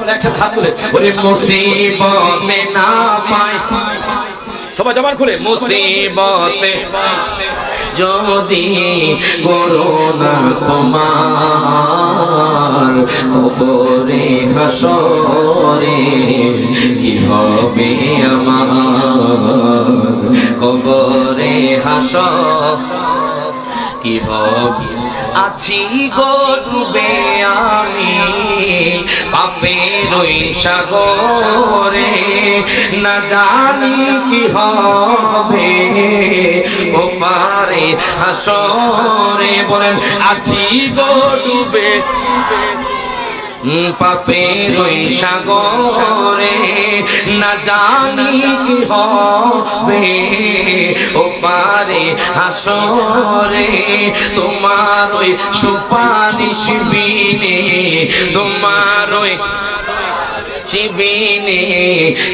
বলেন একসাথে হাত তুলে, ওরে মুসিবতে না পায়, সবাই জবান খুলে, মুসিবতে যদি করোনা তোমার, কবরে হাসরে কি হবে আমার, কবরে হাসর কি হবে, আছি গো ডুবে আমি পাপের ওই সাগরে, না জানি কি হবে ওপারে হাসরে। বলেন আছি গো ডুবে পাপের ওই সাগরে, না জানি কি হবে ওপারে হাসরে। তোমার ওই সুপারিশ বিনে, তোমার ওই শিবিনে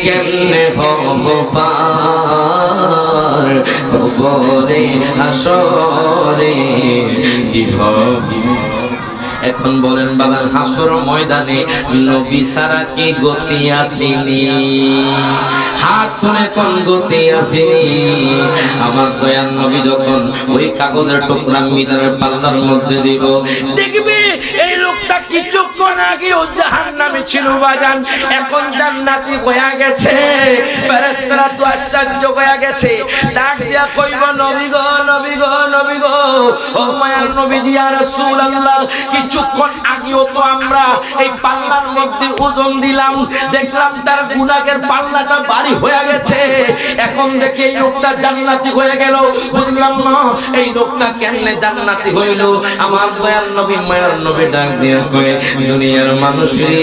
কেমনে হব পার, কবরে হাসরে কি হবে। এখন বলেন বাজার হাসর ময়দানে নবী ছাড়া কি গতি আসেনি, হাত তুলে কোন গতি আসেনি। আমার দয়াল নবী যখন ওই কাগজের টুকরা মিজানের পাল্লার মধ্যে দিব, দেখবে এই লোকটা কিছুক্ষণ আগে ও জাহান্নামে ছিল বাজান, এখন জান্নাতি হয়ে গেছে। ফেরেশতারা তো আশ্চর্য হয়ে গেছে, ডাক দিয়া কইব নবী গো নবী গো নবী গো, ও মায়ার নবীজি ইয়া রাসূলুল্লাহ, কিছুক্ষণ আগেও তো আমরা এই পাল্লার মধ্যে ওজন দিলাম, দেখলাম তার গুনাহের পাল্লাটা ভারী হয়ে গেছে, এখন দেখে এই লোকটা জান্নাতি হয়ে গেল। বুঝলাম না এই লোকটা কেমনে জান্নাতি হইল। আমার দয়াল নবী মায়ার নবী ডাক দিয়া কয়, দুনিয়ার মানুষ রে,